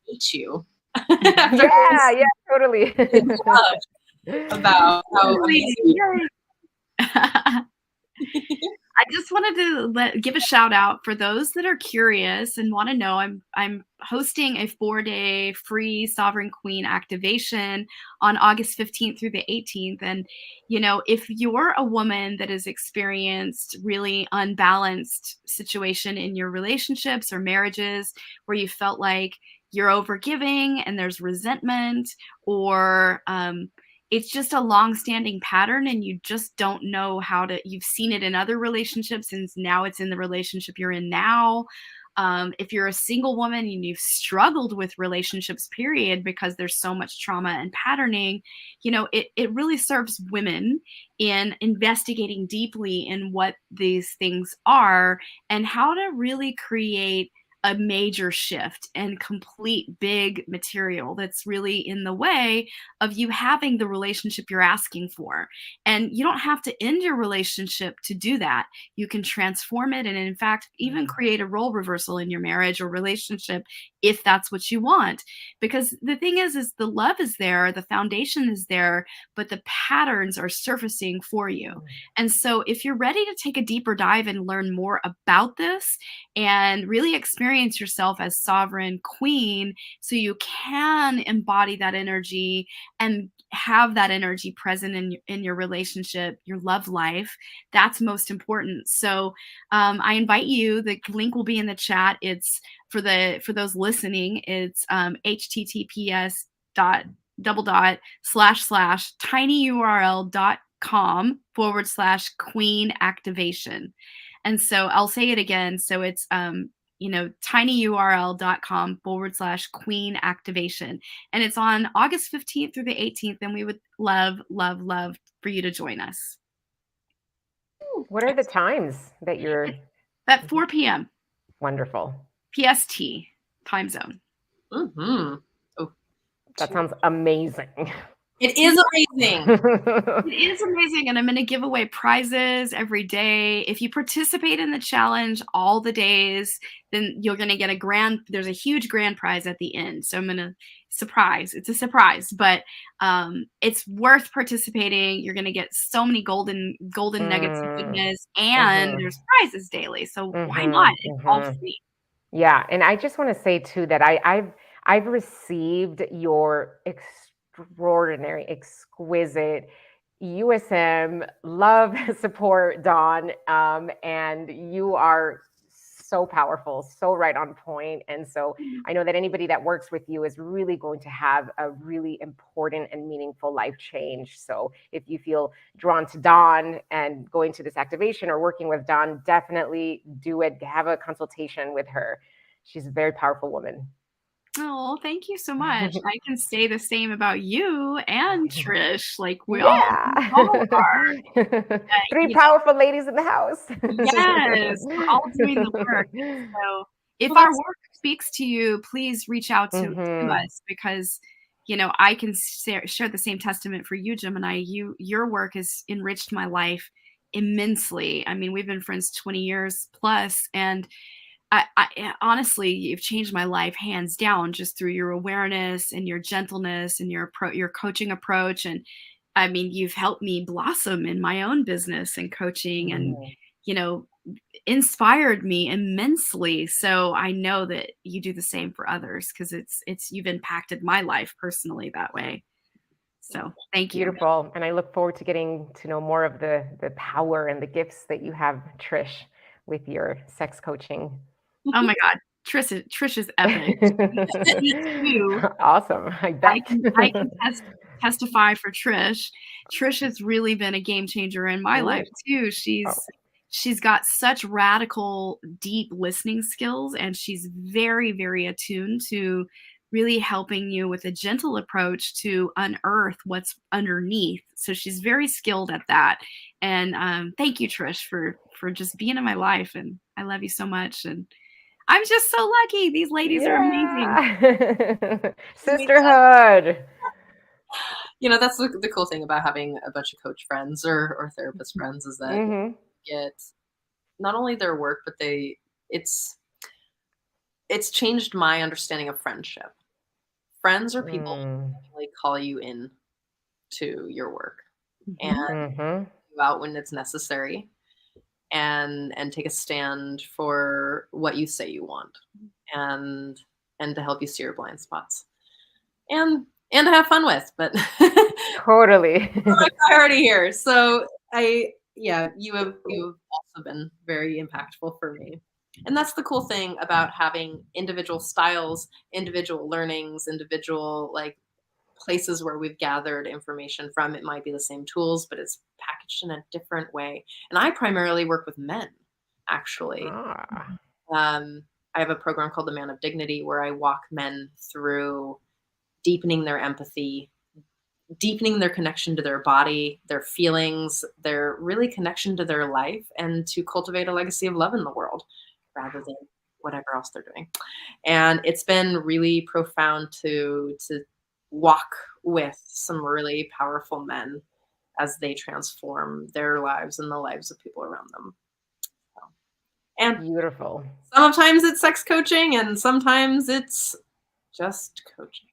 meet you. Yeah, totally. About how I just just wanted to give a shout out for those that are curious and want to know. I'm hosting a 4-day free Sovereign Queen activation on August 15th through the 18th. And, if you're a woman that has experienced really unbalanced situation in your relationships or marriages where you felt like you're overgiving and there's resentment, or it's just a long-standing pattern and you just don't know you've seen it in other relationships and now it's in the relationship you're in now. If you're a single woman and you've struggled with relationships, period, because there's so much trauma and patterning, it really serves women in investigating deeply in what these things are and how to really create a major shift and complete big material that's really in the way of you having the relationship you're asking for. And you don't have to end your relationship to do that. You can transform it and, in fact, even create a role reversal in your marriage or relationship if that's what you want. Because the thing is the love is there, the foundation is there, but the patterns are surfacing for you. And so if you're ready to take a deeper dive and learn more about this and really experience yourself as sovereign queen so you can embody that energy and have that energy present in your relationship, your love life, that's most important. So I invite you, the link will be in the chat. It's for those listening, it's https://tinyurl.com/queen activation. And so I'll say it again. So it's tinyurl.com/queen activation. And it's on August 15th through the 18th. And we would love, love, love for you to join us. What are the times that you're at 4 p.m. Wonderful. PST time zone. Mm-hmm. Oh, that sounds amazing. It is amazing. It is amazing. And I'm going to give away prizes every day. If you participate in the challenge all the days, then you're going to get there's a huge grand prize at the end. So I'm going to it's a surprise, but it's worth participating. You're going to get so many golden nuggets of goodness, and there's prizes daily. So why not? It's all free. Yeah. And I just want to say too, that I've received your extraordinary, exquisite USM love, support, Dawn, and you are so powerful, so right on point. And so I know that anybody that works with you is really going to have a really important and meaningful life change. So if you feel drawn to Dawn and going to this activation or working with Dawn, definitely do it. Have a consultation with her. She's a very powerful woman. Oh, thank you so much. I can say the same about you and Trish. Like we all are. Three powerful ladies in the house. Yes, we're all doing the work. So if our work speaks to you, please reach out to us, because I can share the same testament for you, Gemini. Your work has enriched my life immensely. I mean, we've been friends 20 years plus, and I honestly, you've changed my life hands down just through your awareness and your gentleness and your coaching approach. And I mean, you've helped me blossom in my own business and coaching, and inspired me immensely. So I know that you do the same for others, because you've impacted my life personally that way. So thank you. Beautiful. And I look forward to getting to know more of the power and the gifts that you have, Trish, with your sex coaching. Oh my God. Trish is epic. Awesome. I bet. I can testify for Trish. Trish has really been a game changer in my life too. She's got such radical, deep listening skills, and she's very, very attuned to really helping you with a gentle approach to unearth what's underneath. So she's very skilled at that. And thank you, Trish, for just being in my life. And I love you so much. And I'm just so lucky. These ladies are amazing. Sisterhood. That's the cool thing about having a bunch of coach friends or therapist friends, is that you get not only their work, but it's changed my understanding of friendship. Friends are people who really call you in to your work and you out when it's necessary. and take a stand for what you say you want, and to help you see your blind spots, and to have fun with. But Totally. my priority here. So you have also been very impactful for me. And that's the cool thing about having individual styles, individual learnings, individual like places where we've gathered information from. It might be the same tools, but it's packaged in a different way. And I primarily work with men, actually. Ah, I have a program called the Man of Dignity where I walk men through deepening their empathy, deepening their connection to their body, their feelings, their really connection to their life, and to cultivate a legacy of love in the world rather than whatever else they're doing. And it's been really profound to walk with some really powerful men as they transform their lives and the lives of people around them. So, and beautiful. sometimes it's sex coaching and sometimes it's just coaching.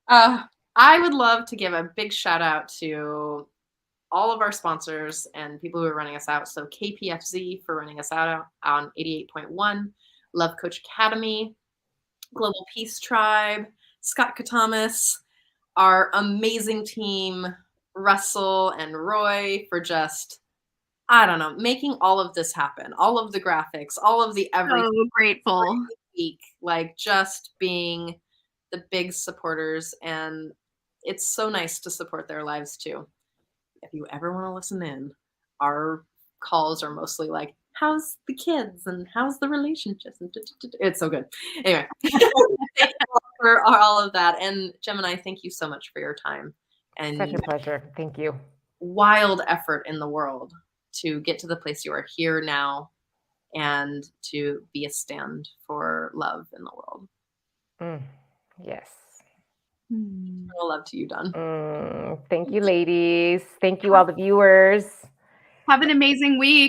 I would love to give a big shout out to all of our sponsors and people who are running us out. So KPFZ for running us out on 88.1, Love Coach Academy, Global Peace Tribe, Scott Katamas, our amazing team, Russell and Roy, for just, I don't know, making all of this happen, all of the graphics, all of the everything. So grateful. Week, like just being the big supporters, and it's so nice to support their lives too. If you ever want to listen in, our calls are mostly like, how's the kids and how's the relationships? And it's so good. Anyway, thank you for all of that. And Gemini, thank you so much for your time and Such a pleasure. Thank you. wild effort in the world to get to the place you are here now and to be a stand for love in the world. Yes. All love to you, Dawn. Thank you, ladies. Thank you, all the viewers. Have an amazing week.